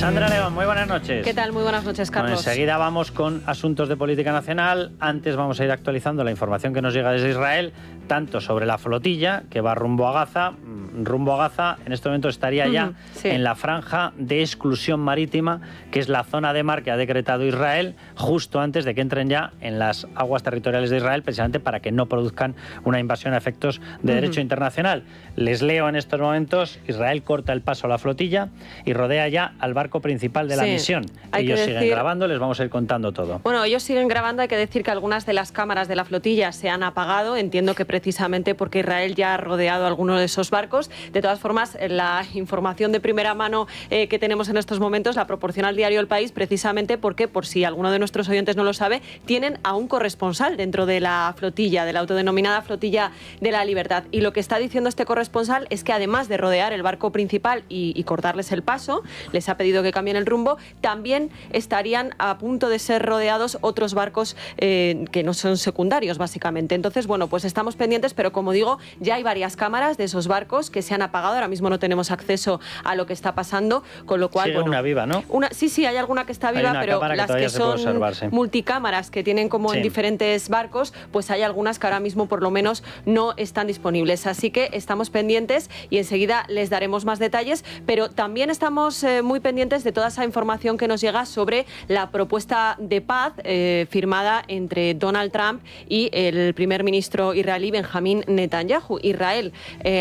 Sandra León, muy buenas noches. ¿Qué tal? Muy buenas noches, Carlos. Bueno, enseguida vamos con asuntos de política nacional. Antes vamos a ir actualizando la información que nos llega desde Israel, tanto sobre la flotilla que va rumbo a Gaza. En este momento estaría ya en la franja de exclusión marítima, que es la zona de mar que ha decretado Israel, justo antes de que entren ya en las aguas territoriales de Israel, precisamente para que no produzcan una invasión a efectos de derecho internacional. Les leo en estos momentos: Israel corta el paso a la flotilla y rodea ya al barco principal de la misión. Ellos siguen grabando, les vamos a ir contando todo. Bueno, ellos siguen grabando. Hay que decir que algunas de las cámaras de la flotilla se han apagado. Entiendo que precisamente porque Israel ya ha rodeado algunos de esos barcos. De todas formas, la información de primera mano que tenemos en estos momentos la proporciona el diario El País, precisamente porque, por si alguno de nuestros oyentes no lo sabe, tienen a un corresponsal dentro de la flotilla, de la autodenominada Flotilla de la Libertad. Y lo que está diciendo este corresponsal es que, además de rodear el barco principal y cortarles el paso, les ha pedido que cambien el rumbo, también estarían a punto de ser rodeados otros barcos que no son secundarios, básicamente. Entonces, bueno, pues estamos pendientes, pero como digo, ya hay varias cámaras de esos barcos que se han apagado. Ahora mismo no tenemos acceso a lo que está pasando, con lo cual... Sí, bueno, una viva, ¿no? Sí, hay alguna que está viva, pero las que son multicámaras, que tienen como en diferentes barcos, pues hay algunas que ahora mismo por lo menos no están disponibles. Así que estamos pendientes y enseguida les daremos más detalles, pero también estamos muy pendientes de toda esa información que nos llega sobre la propuesta de paz firmada entre Donald Trump y el primer ministro israelí Benjamín Netanyahu. Israel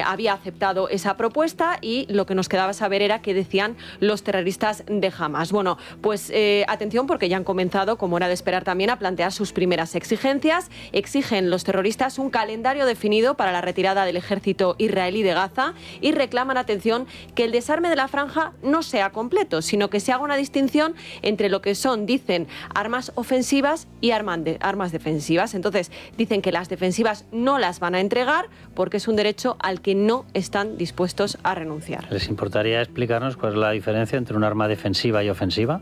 había aceptado esa propuesta y lo que nos quedaba saber era qué decían los terroristas de Hamas. Bueno, pues atención, porque ya han comenzado, como era de esperar también, a plantear sus primeras exigencias. Exigen los terroristas un calendario definido para la retirada del ejército israelí de Gaza y reclaman, atención, que el desarme de la franja no sea completo, sino que se haga una distinción entre lo que son, dicen, armas ofensivas y armas defensivas. Entonces, dicen que las defensivas no las van a entregar porque es un derecho al que no están dispuestos a renunciar. ¿Les importaría explicarnos cuál es la diferencia entre un arma defensiva y ofensiva?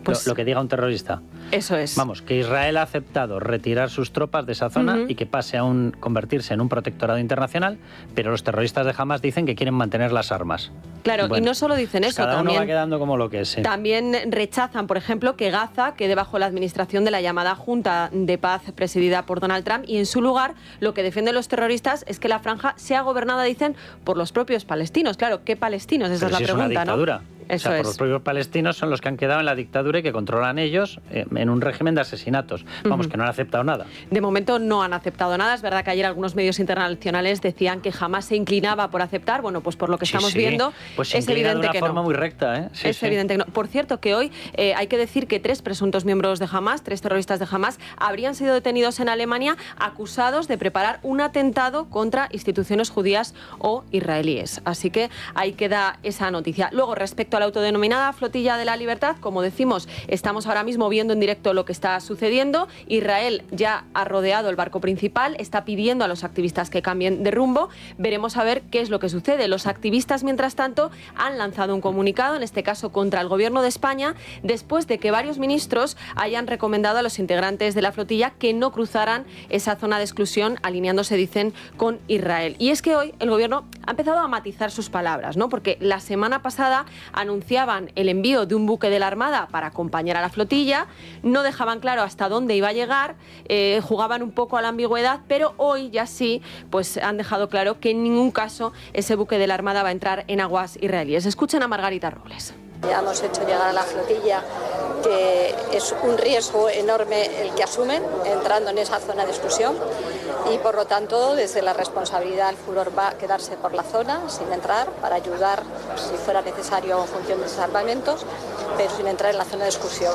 Pues lo que diga un terrorista. Eso es. Vamos, que Israel ha aceptado retirar sus tropas de esa zona y que pase a convertirse en un protectorado internacional, pero los terroristas de Hamas dicen que quieren mantener las armas. Claro, bueno, y no solo dicen eso, cada uno va quedando como lo que es. También rechazan, por ejemplo, que Gaza quede bajo la administración de la llamada Junta de Paz presidida por Donald Trump, y en su lugar lo que defienden los terroristas es que la franja sea gobernada, dicen, por los propios palestinos. Claro, ¿qué palestinos? Esa es la pregunta, es una dictadura, ¿no? Eso por los propios palestinos son los que han quedado en la dictadura y que controlan ellos en un régimen de asesinatos. Vamos, que no han aceptado nada. De momento no han aceptado nada. Es verdad que ayer algunos medios internacionales decían que jamás se inclinaba por aceptar. Bueno, pues por lo que estamos viendo, pues es evidente de una que forma no. muy recta, ¿eh? Es evidente que no. Por cierto, que hoy hay que decir que 3 presuntos miembros de Hamas, 3 terroristas de Hamas, habrían sido detenidos en Alemania acusados de preparar un atentado contra instituciones judías o israelíes. Así que ahí queda esa noticia. Luego, respecto a la autodenominada Flotilla de la Libertad, como decimos, estamos ahora mismo viendo en directo lo que está sucediendo. Israel ya ha rodeado el barco principal, está pidiendo a los activistas que cambien de rumbo. Veremos a ver qué es lo que sucede. Los activistas, mientras tanto, han lanzado un comunicado, en este caso contra el Gobierno de España, después de que varios ministros hayan recomendado a los integrantes de la flotilla que no cruzaran esa zona de exclusión, alineándose, dicen, con Israel. Y es que hoy el Gobierno ha empezado a matizar sus palabras, ¿no? Porque la semana pasada anunciaban el envío de un buque de la Armada para acompañar a la flotilla, no dejaban claro hasta dónde iba a llegar, jugaban un poco a la ambigüedad, pero hoy ya sí, pues han dejado claro que en ningún caso ese buque de la Armada va a entrar en aguas israelíes. Escuchen a Margarita Robles. Ya hemos hecho llegar a la flotilla que es un riesgo enorme el que asumen entrando en esa zona de exclusión y por lo tanto desde la responsabilidad el furor va a quedarse por la zona sin entrar para ayudar si fuera necesario en función de salvamentos, pero sin entrar en la zona de exclusión.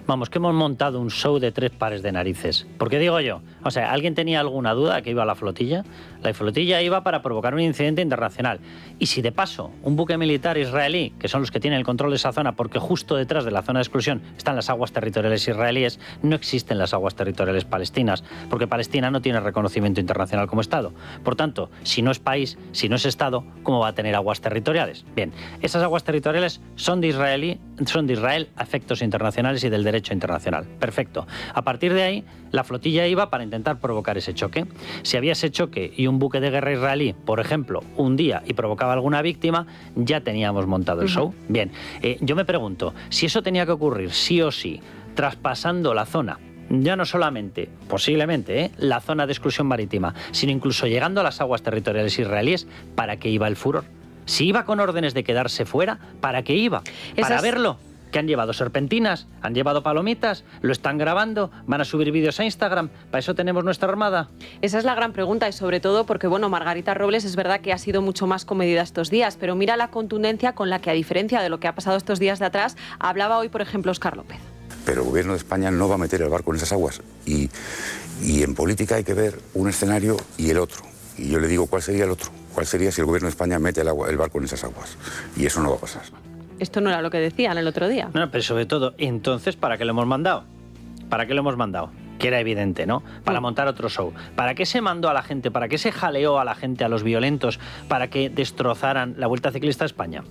Vamos, que hemos montado un show de 3 pares de narices. Porque digo yo, o sea, ¿alguien tenía alguna duda de que iba a la flotilla? La flotilla iba para provocar un incidente internacional. Y si de paso, un buque militar israelí, que son los que tienen el control de esa zona, porque justo detrás de la zona de exclusión están las aguas territoriales israelíes, no existen las aguas territoriales palestinas, porque Palestina no tiene reconocimiento internacional como Estado. Por tanto, si no es país, si no es Estado, ¿cómo va a tener aguas territoriales? Bien, esas aguas territoriales son de Israel a efectos internacionales y del derecho derecho internacional. Perfecto. A partir de ahí, la flotilla iba para intentar provocar ese choque. Si había ese choque y un buque de guerra israelí, por ejemplo, hundía y provocaba alguna víctima, ya teníamos montado el show. Bien, yo me pregunto, si eso tenía que ocurrir sí o sí, traspasando la zona, ya no solamente, posiblemente, la zona de exclusión marítima, sino incluso llegando a las aguas territoriales israelíes, ¿para qué iba el furor? Si iba con órdenes de quedarse fuera, ¿para qué iba? ¿Para verlo? ¿Que han llevado serpentinas? ¿Han llevado palomitas? ¿Lo están grabando? ¿Van a subir vídeos a Instagram? ¿Para eso tenemos nuestra armada? Esa es la gran pregunta y sobre todo porque, bueno, Margarita Robles es verdad que ha sido mucho más comedida estos días, pero mira la contundencia con la que, a diferencia de lo que ha pasado estos días de atrás, hablaba hoy, por ejemplo, Óscar López. Pero el gobierno de España no va a meter el barco en esas aguas. Y en política hay que ver un escenario y el otro. Y yo le digo, ¿cuál sería el otro? ¿Cuál sería si el gobierno de España mete el barco en esas aguas? Y eso no va a pasar. Esto no era lo que decían el otro día. No, pero sobre todo, entonces, ¿para qué lo hemos mandado? ¿Para qué lo hemos mandado? Que era evidente, ¿no? Para montar otro show. ¿Para qué se mandó a la gente? ¿Para qué se jaleó a la gente, a los violentos, para que destrozaran la Vuelta Ciclista a España?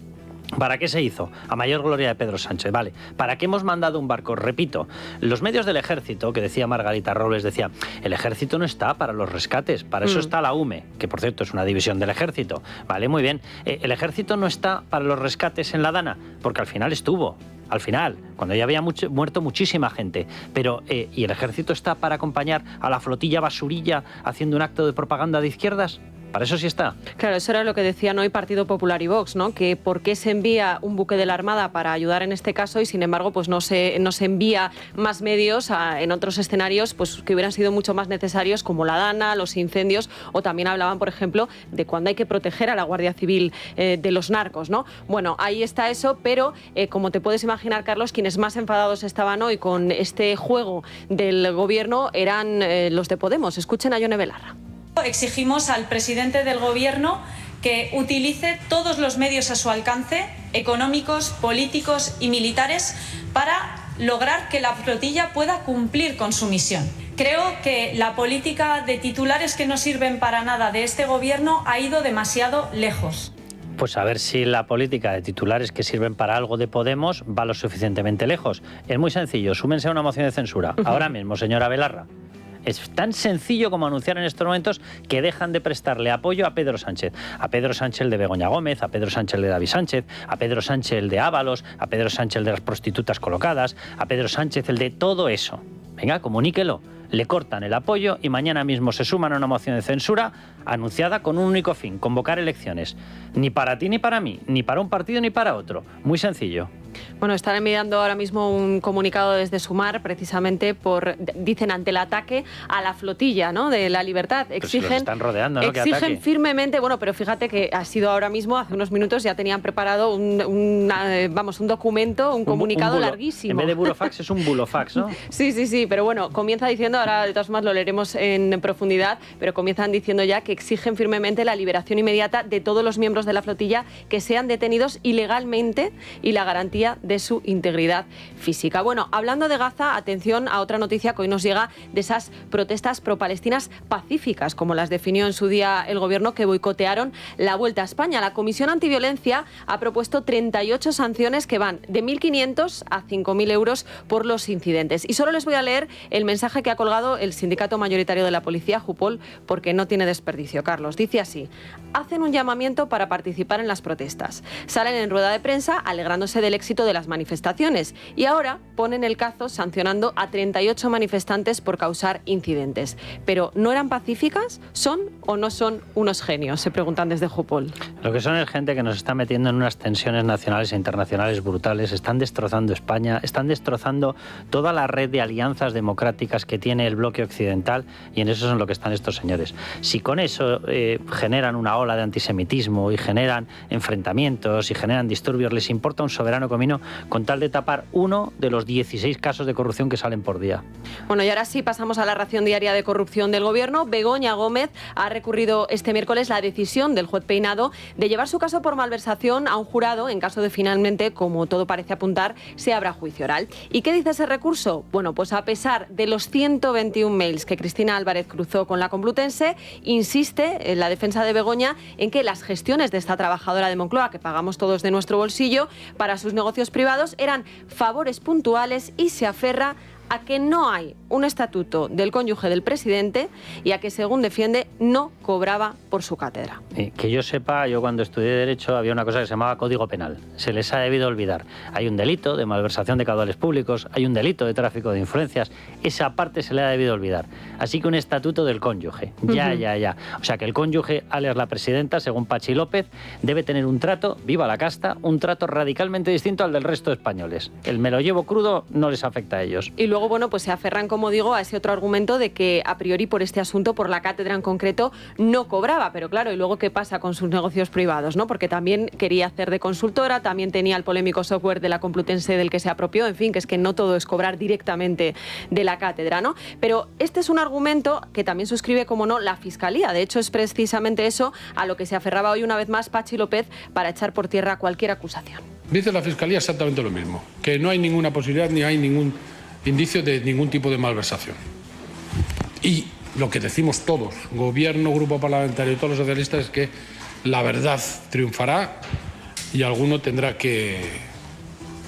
¿Para qué se hizo? A mayor gloria de Pedro Sánchez, vale. ¿Para qué hemos mandado un barco? Repito, los medios del ejército, que decía Margarita Robles, decía, el ejército no está para los rescates, para eso está la UME, que por cierto es una división del ejército, vale, muy bien. El ejército no está para los rescates en la Dana, porque al final estuvo. Al final, cuando ya había muerto muchísima gente. Pero, ¿y el ejército está para acompañar a la flotilla basurilla haciendo un acto de propaganda de izquierdas? Para eso sí está. Claro, eso era lo que decían hoy Partido Popular y Vox, ¿no? Que por qué se envía un buque de la Armada para ayudar en este caso y sin embargo pues no se envía más medios en otros escenarios pues que hubieran sido mucho más necesarios, como la Dana, los incendios, o también hablaban, por ejemplo, de cuando hay que proteger a la Guardia Civil de los narcos, ¿no? Bueno, ahí está eso, pero como te puedes imaginar, Carlos, quienes más enfadados estaban hoy con este juego del gobierno eran los de Podemos. Escuchen a Yone Belarra. Exigimos al presidente del Gobierno que utilice todos los medios a su alcance, económicos, políticos y militares, para lograr que la flotilla pueda cumplir con su misión. Creo que la política de titulares que no sirven para nada de este Gobierno ha ido demasiado lejos. Pues a ver si la política de titulares que sirven para algo de Podemos va lo suficientemente lejos. Es muy sencillo, súmense a una moción de censura. Ahora mismo, señora Belarra. Es tan sencillo como anunciar en estos momentos que dejan de prestarle apoyo a Pedro Sánchez. A Pedro Sánchez el de Begoña Gómez, a Pedro Sánchez el de David Sánchez, a Pedro Sánchez el de Ábalos, a Pedro Sánchez el de las prostitutas colocadas, a Pedro Sánchez el de todo eso. Venga, comuníquelo. Le cortan el apoyo y mañana mismo se suman a una moción de censura anunciada con un único fin, convocar elecciones. Ni para ti ni para mí, ni para un partido ni para otro. Muy sencillo. Bueno, están enviando ahora mismo un comunicado desde Sumar, precisamente dicen, ante el ataque a la flotilla, ¿no?, de La Libertad. Exigen, si los están rodeando, ¿no?, exigen firmemente, bueno, pero fíjate que ha sido ahora mismo, hace unos minutos ya tenían preparado un documento, un comunicado larguísimo. En vez de burofax es un bulofax, ¿no? Sí, pero bueno, comienza diciendo, ahora de todas formas lo leeremos en profundidad, pero comienzan diciendo ya que exigen firmemente la liberación inmediata de todos los miembros de la flotilla que sean detenidos ilegalmente y la garantía de su integridad física. Bueno, hablando de Gaza, atención a otra noticia que hoy nos llega de esas protestas pro-palestinas pacíficas, como las definió en su día el gobierno, que boicotearon la Vuelta a España. La Comisión Antiviolencia ha propuesto 38 sanciones que van de 1.500 a 5.000 euros por los incidentes. Y solo les voy a leer el mensaje que ha colgado el sindicato mayoritario de la policía, Jupol, porque no tiene desperdicio, Carlos. Dice así: hacen un llamamiento para participar en las protestas. Salen en rueda de prensa alegrándose del éxito de las manifestaciones y ahora ponen el cazo sancionando a 38 manifestantes por causar incidentes. Pero ¿no eran pacíficas? ¿Son o no son unos genios?, se preguntan desde Jupol. Lo que son es gente que nos está metiendo en unas tensiones nacionales e internacionales brutales, están destrozando España, están destrozando toda la red de alianzas democráticas que tiene el bloque occidental, y en eso son lo que están estos señores. Si con eso generan una ola de antisemitismo y generan enfrentamientos y generan disturbios, les importa un soberano comino con tal de tapar uno de los 16 casos de corrupción que salen por día. Bueno, y ahora sí pasamos a la ración diaria de corrupción del gobierno. Begoña Gómez ha recurrido este miércoles la decisión del juez Peinado de llevar su caso por malversación a un jurado en caso de finalmente, como todo parece apuntar, se abra juicio oral. ¿Y qué dice ese recurso? Bueno, pues a pesar de los 100 121 mails que Cristina Álvarez cruzó con la Complutense, insiste en la defensa de Begoña en que las gestiones de esta trabajadora de Moncloa, que pagamos todos de nuestro bolsillo, para sus negocios privados eran favores puntuales, y se aferra a que no hay un estatuto del cónyuge del presidente y a que, según defiende, no cobraba por su cátedra. Que yo sepa, yo cuando estudié Derecho había una cosa que se llamaba Código Penal. Se les ha debido olvidar. Hay un delito de malversación de caudales públicos, hay un delito de tráfico de influencias. Esa parte se le ha debido olvidar. Así que un estatuto del cónyuge. Ya. O sea que el cónyuge, alias la presidenta, según Pachi López, debe tener un trato, viva la casta, un trato radicalmente distinto al del resto de españoles. El me lo llevo crudo no les afecta a ellos. Y luego, bueno, pues se aferran, como digo, a ese otro argumento de que a priori por este asunto, por la cátedra en concreto, no cobraba. Pero claro, ¿y luego qué pasa con sus negocios privados, no? Porque también quería hacer de consultora, también tenía el polémico software de la Complutense del que se apropió, en fin, que es que no todo es cobrar directamente de la cátedra, ¿no? Pero este es un argumento que también suscribe, como no, la Fiscalía. De hecho, es precisamente eso a lo que se aferraba hoy una vez más Pachi López para echar por tierra cualquier acusación. Dice la Fiscalía exactamente lo mismo, que no hay ninguna posibilidad ni hay ningún indicio de ningún tipo de malversación. Y lo que decimos todos, gobierno, grupo parlamentario y todos los socialistas, es que la verdad triunfará y alguno tendrá que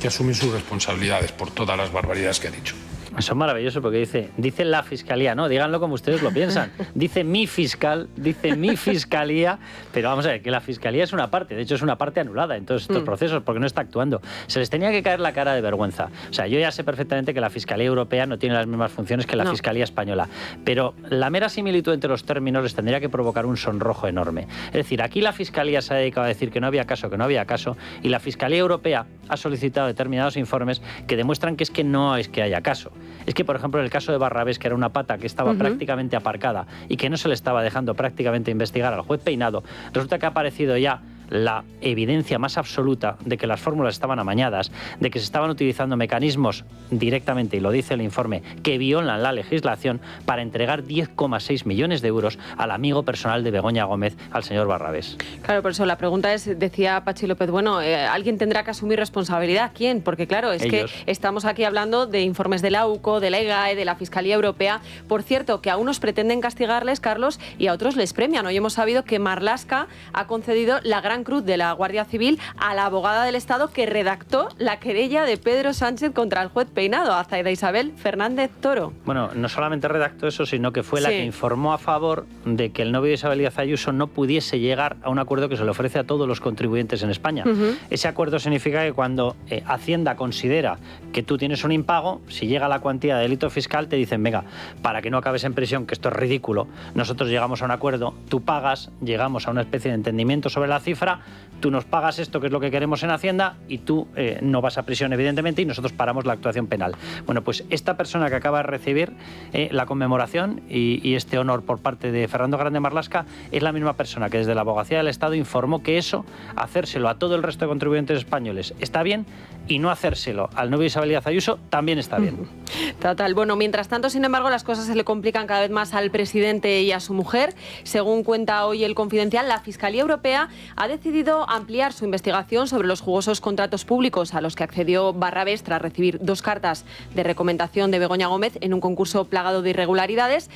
asumir sus responsabilidades por todas las barbaridades que ha dicho. Eso es maravilloso porque dice la Fiscalía, no, díganlo como ustedes lo piensan. Dice mi fiscal, dice mi Fiscalía, pero vamos a ver, que la Fiscalía es una parte, de hecho es una parte anulada en todos estos procesos porque no está actuando. Se les tenía que caer la cara de vergüenza. O sea, yo ya sé perfectamente que la Fiscalía Europea no tiene las mismas funciones que la Fiscalía Española, pero la mera similitud entre los términos les tendría que provocar un sonrojo enorme. Es decir, aquí la Fiscalía se ha dedicado a decir que no había caso, y la Fiscalía Europea ha solicitado determinados informes que demuestran que es que no es que haya caso. Es que, por ejemplo, en el caso de Barrabés, que era una pata que estaba prácticamente aparcada y que no se le estaba dejando prácticamente investigar al juez Peinado, resulta que ha aparecido ya la evidencia más absoluta de que las fórmulas estaban amañadas, de que se estaban utilizando mecanismos directamente, y lo dice el informe, que violan la legislación para entregar 10,6 millones de euros al amigo personal de Begoña Gómez, al señor Barrabés. Claro, por eso la pregunta es, decía Pachi López, bueno, ¿alguien tendrá que asumir responsabilidad? ¿Quién? Porque claro, es ellos. Que estamos aquí hablando de informes de la UCO, de la EGAE, de la Fiscalía Europea. Por cierto, que a unos pretenden castigarles, Carlos, y a otros les premian. Hoy hemos sabido que Marlaska ha concedido la Gran Cruz de la Guardia Civil a la abogada del Estado que redactó la querella de Pedro Sánchez contra el juez Peinado, a Zaida Isabel Fernández Toro. Bueno, no solamente redactó eso, sino que fue la que informó a favor de que el novio de Isabel Díaz Ayuso no pudiese llegar a un acuerdo que se le ofrece a todos los contribuyentes en España. Ese acuerdo significa que cuando Hacienda considera que tú tienes un impago, si llega la cuantía de delito fiscal, te dicen, venga, para que no acabes en prisión, que esto es ridículo, nosotros llegamos a un acuerdo, tú pagas, llegamos a una especie de entendimiento sobre la cifra, tú nos pagas esto, que es lo que queremos en Hacienda, y tú no vas a prisión, evidentemente, y nosotros paramos la actuación penal. Bueno, pues esta persona que acaba de recibir la conmemoración y este honor por parte de Fernando Grande Marlaska es la misma persona que desde la Abogacía del Estado informó que eso, hacérselo a todo el resto de contribuyentes españoles, está bien, y no hacérselo al novio de Isabel Díaz Ayuso también está bien. Total. Bueno, mientras tanto, sin embargo, las cosas se le complican cada vez más al presidente y a su mujer. Según cuenta hoy El Confidencial, la Fiscalía Europea ha decidido ampliar su investigación sobre los jugosos contratos públicos a los que accedió Barrabés tras recibir 2 cartas de recomendación de Begoña Gómez en un concurso plagado de irregularidades,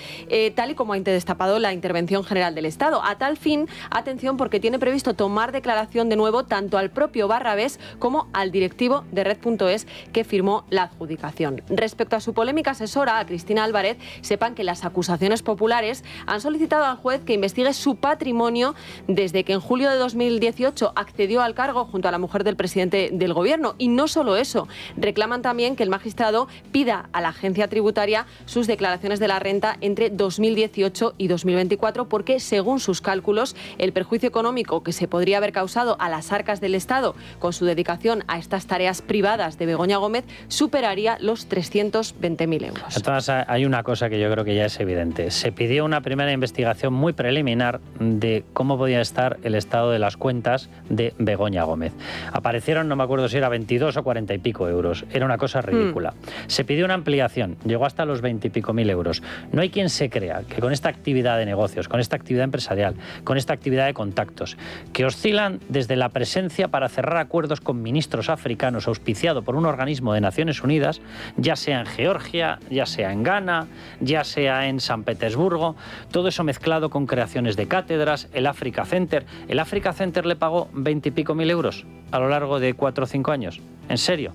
tal y como ha destapado la Intervención General del Estado. A tal fin, atención, porque tiene previsto tomar declaración de nuevo tanto al propio Barrabés como al directivo de Red.es que firmó la adjudicación. Respecto a su polémica asesora, a Cristina Álvarez, sepan que las acusaciones populares han solicitado al juez que investigue su patrimonio desde que en julio de 2018 accedió al cargo junto a la mujer del presidente del Gobierno. Y no solo eso, reclaman también que el magistrado pida a la agencia tributaria sus declaraciones de la renta entre 2018 y 2024 porque, según sus cálculos, el perjuicio económico que se podría haber causado a las arcas del Estado con su dedicación a estas tareas privadas de Begoña Gómez superaría los 320.000 euros. Entonces, hay una cosa que yo creo que ya es evidente. Se pidió una primera investigación muy preliminar de cómo podía estar el estado de las cuentas de Begoña Gómez. Aparecieron, no me acuerdo si era 22 o 40 y pico euros. Era una cosa ridícula. Se pidió una ampliación, llegó hasta los 20 y pico mil euros. No hay quien se crea que con esta actividad de negocios, con esta actividad empresarial, con esta actividad de contactos, que oscilan desde la presencia para cerrar acuerdos con ministros africanos africanos auspiciado por un organismo de Naciones Unidas, ya sea en Georgia, ya sea en Ghana, ya sea en San Petersburgo, todo eso mezclado con creaciones de cátedras, el Africa Center. El Africa Center le pagó 20 y pico mil euros a lo largo de 4 o 5 años. ¿En serio?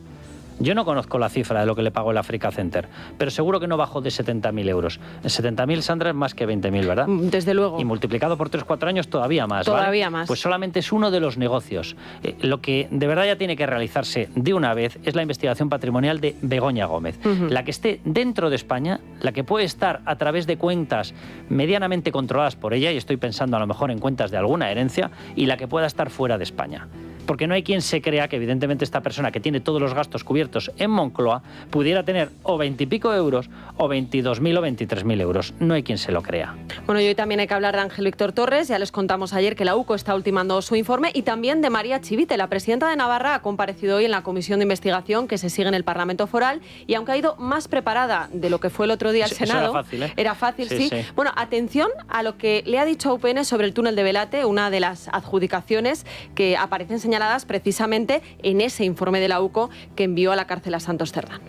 Yo no conozco la cifra de lo que le pagó el Africa Center, pero seguro que no bajó de 70.000 euros. 70.000, Sandra, es más que 20.000, ¿verdad? Desde luego. Y multiplicado por 3 o 4 años todavía más, ¿vale? Todavía más. Pues solamente es uno de los negocios. Lo que de verdad ya tiene que realizarse de una vez es la investigación patrimonial de Begoña Gómez. La que esté dentro de España, la que puede estar a través de cuentas medianamente controladas por ella, y estoy pensando a lo mejor en cuentas de alguna herencia, y la que pueda estar fuera de España. Porque no hay quien se crea que evidentemente esta persona que tiene todos los gastos cubiertos en Moncloa pudiera tener o 20 y pico euros o 22.000 o 23.000 euros. No hay quien se lo crea. Bueno, y hoy también hay que hablar de Ángel Víctor Torres. Ya les contamos ayer que la UCO está ultimando su informe, y también de María Chivite. La presidenta de Navarra ha comparecido hoy en la comisión de investigación que se sigue en el Parlamento Foral, y aunque ha ido más preparada de lo que fue el otro día al Senado... Era fácil, ¿eh? Era fácil, sí. Bueno, atención a lo que le ha dicho a UPN sobre el túnel de Belate, una de las adjudicaciones que aparecen señaladas precisamente en ese informe de la UCO que envió a la cárcel a Santos Cerdán.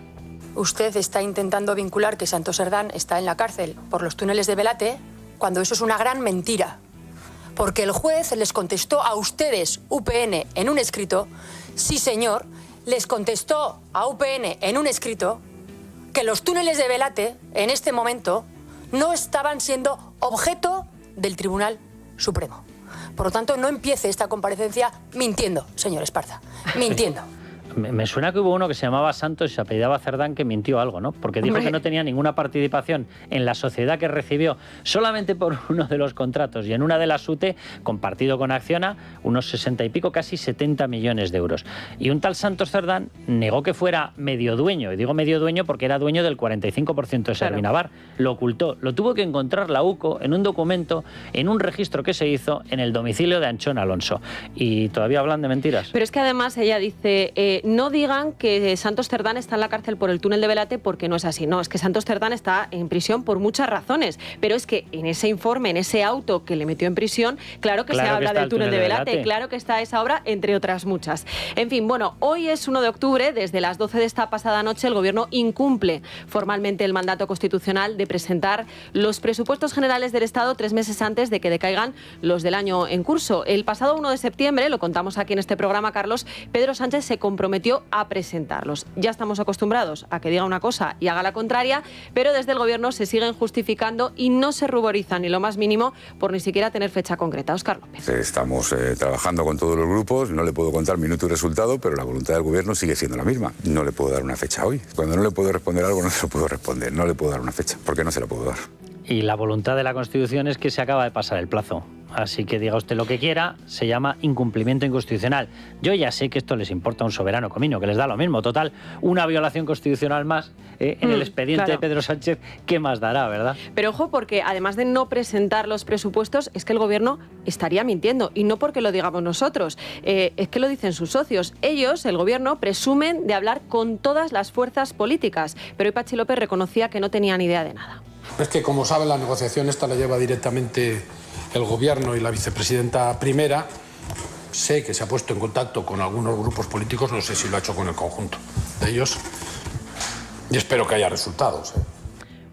Usted está intentando vincular que Santos Cerdán está en la cárcel por los túneles de Belate, cuando eso es una gran mentira. Porque el juez les contestó a ustedes, UPN, en un escrito, sí señor, les contestó a UPN en un escrito que los túneles de Belate, en este momento, no estaban siendo objeto del Tribunal Supremo. Por lo tanto, no empiece esta comparecencia mintiendo, señor Esparza, mintiendo. Me suena que hubo uno que se llamaba Santos y se apellidaba Cerdán que mintió algo, ¿no? Porque dijo que no tenía ninguna participación en la sociedad que recibió solamente por uno de los contratos, y en una de las UTE, compartido con Acciona, unos 60 y pico, casi 70 millones de euros. Y un tal Santos Cerdán negó que fuera medio dueño, y digo medio dueño porque era dueño del 45% de Servinavar. Lo ocultó, lo tuvo que encontrar la UCO en un documento, en un registro que se hizo en el domicilio de Anchón Alonso. Y todavía hablan de mentiras. Pero es que además ella dice... no digan que Santos Cerdán está en la cárcel por el túnel de Belate, porque no es así. No, es que Santos Cerdán está en prisión por muchas razones. Pero es que en ese informe, en ese auto que le metió en prisión, claro que se habla del túnel de Belate. Claro que está esa obra, entre otras muchas. En fin, bueno, hoy es 1 de octubre. Desde las 12 de esta pasada noche, el Gobierno incumple formalmente el mandato constitucional de presentar los presupuestos generales del Estado 3 meses antes de que decaigan los del año en curso. El pasado 1 de septiembre, lo contamos aquí en este programa, Carlos, Pedro Sánchez se comprometió a presentarlos. Ya estamos acostumbrados a que diga una cosa y haga la contraria, pero desde el Gobierno se siguen justificando y no se ruborizan ni lo más mínimo por ni siquiera tener fecha concreta. Óscar López. Estamos trabajando con todos los grupos, no le puedo contar minuto y resultado, pero la voluntad del Gobierno sigue siendo la misma. No le puedo dar una fecha hoy. Cuando no le puedo responder algo, no se lo puedo responder. No le puedo dar una fecha, porque no se la puedo dar. Y la voluntad de la Constitución es que se acaba de pasar el plazo. Así que diga usted lo que quiera, se llama incumplimiento inconstitucional. Yo ya sé que esto les importa a un soberano comino, que les da lo mismo. Total, una violación constitucional más en el expediente de Pedro Sánchez, ¿qué más dará, verdad? Pero ojo, porque además de no presentar los presupuestos, es que el Gobierno estaría mintiendo. Y no porque lo digamos nosotros, es que lo dicen sus socios. Ellos, el Gobierno, presumen de hablar con todas las fuerzas políticas. Pero hoy Patxi López reconocía que no tenía ni idea de nada. Es que, como saben, la negociación esta la lleva directamente el Gobierno y la vicepresidenta primera. Sé que se ha puesto en contacto con algunos grupos políticos, no sé si lo ha hecho con el conjunto de ellos, y espero que haya resultados.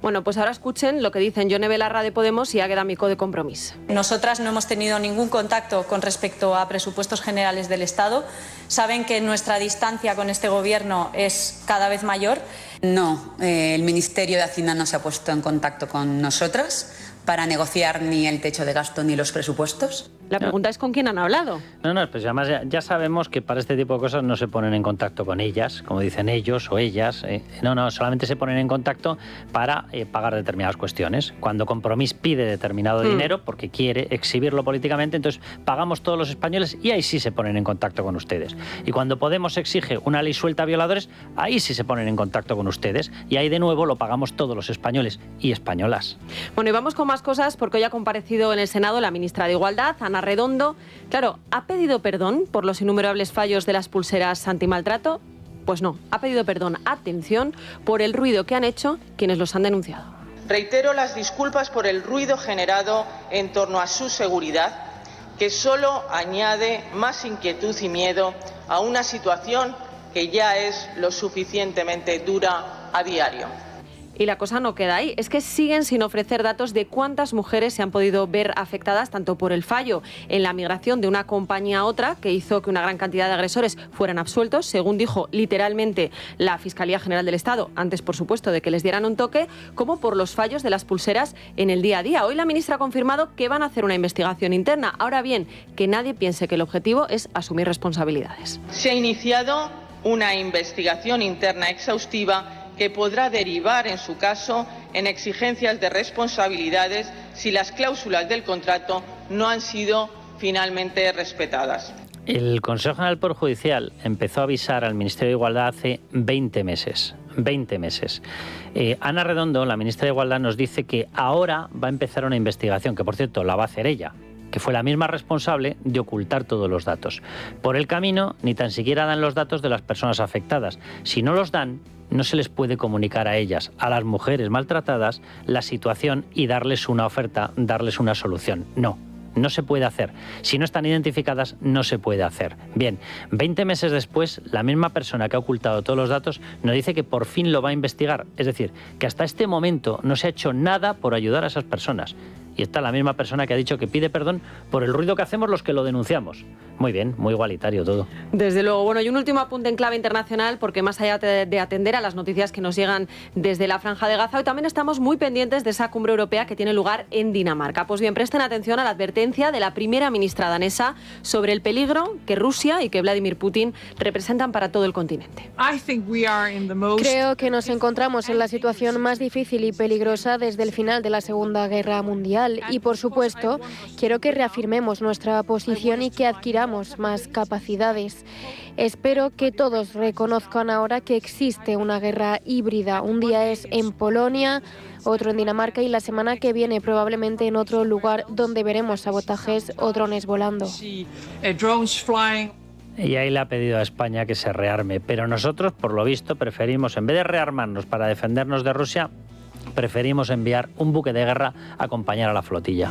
Bueno, pues ahora escuchen lo que dicen Yone Belarra de Podemos y Águeda Micó de Compromís. Nosotras no hemos tenido ningún contacto con respecto a presupuestos generales del Estado. Saben que nuestra distancia con este Gobierno es cada vez mayor. No, el Ministerio de Hacienda no se ha puesto en contacto con nosotras para negociar ni el techo de gasto ni los presupuestos. La pregunta es ¿con quién han hablado? No, pues además ya sabemos que para este tipo de cosas no se ponen en contacto con ellas, como dicen ellos o ellas. No, solamente se ponen en contacto para pagar determinadas cuestiones. Cuando Compromís pide determinado dinero porque quiere exhibirlo políticamente, entonces pagamos todos los españoles y ahí sí se ponen en contacto con ustedes. Y cuando Podemos exige una ley suelta a violadores, ahí sí se ponen en contacto con ustedes y ahí de nuevo lo pagamos todos los españoles y españolas. Bueno, y vamos con más cosas porque hoy ha comparecido en el Senado la ministra de Igualdad, Ana Redondo. Claro, ¿ha pedido perdón por los innumerables fallos de las pulseras antimaltrato? Pues no, ha pedido perdón, atención, por el ruido que han hecho quienes los han denunciado. Reitero las disculpas por el ruido generado en torno a su seguridad, que solo añade más inquietud y miedo a una situación que ya es lo suficientemente dura a diario. Y la cosa no queda ahí, es que siguen sin ofrecer datos de cuántas mujeres se han podido ver afectadas tanto por el fallo en la migración de una compañía a otra, que hizo que una gran cantidad de agresores fueran absueltos, según dijo literalmente la Fiscalía General del Estado, antes por supuesto de que les dieran un toque, como por los fallos de las pulseras en el día a día. Hoy la ministra ha confirmado que van a hacer una investigación interna. Ahora bien, que nadie piense que el objetivo es asumir responsabilidades. Se ha iniciado una investigación interna exhaustiva que podrá derivar, en su caso, en exigencias de responsabilidades si las cláusulas del contrato no han sido finalmente respetadas. El Consejo General del Poder Judicial empezó a avisar al Ministerio de Igualdad hace 20 meses. 20 meses. Ana Redondo, la ministra de Igualdad, nos dice que ahora va a empezar una investigación, que por cierto la va a hacer ella, que fue la misma responsable de ocultar todos los datos. Por el camino, ni tan siquiera dan los datos de las personas afectadas. Si no los dan, no se les puede comunicar a ellas, a las mujeres maltratadas, la situación y darles una oferta, darles una solución. No se puede hacer. Si no están identificadas, no se puede hacer. Bien, 20 meses después, la misma persona que ha ocultado todos los datos nos dice que por fin lo va a investigar. Es decir, que hasta este momento no se ha hecho nada por ayudar a esas personas. Y está la misma persona que ha dicho que pide perdón por el ruido que hacemos los que lo denunciamos. Muy bien, muy igualitario todo. Desde luego. Bueno, y un último apunte en clave internacional, porque más allá de atender a las noticias que nos llegan desde la Franja de Gaza, hoy también estamos muy pendientes de esa cumbre europea que tiene lugar en Dinamarca. Pues bien, presten atención a la advertencia de la primera ministra danesa sobre el peligro que Rusia y que Vladimir Putin representan para todo el continente. Creo que nos encontramos en la situación más difícil y peligrosa desde el final de la Segunda Guerra Mundial. Y, por supuesto, quiero que reafirmemos nuestra posición y que adquiramos más capacidades. Espero que todos reconozcan ahora que existe una guerra híbrida. Un día es en Polonia, otro en Dinamarca y la semana que viene probablemente en otro lugar donde veremos sabotajes o drones volando. Y ahí le ha pedido a España que se rearme. Pero nosotros, por lo visto, preferimos, en vez de rearmarnos para defendernos de Rusia, preferimos enviar un buque de guerra a acompañar a la flotilla.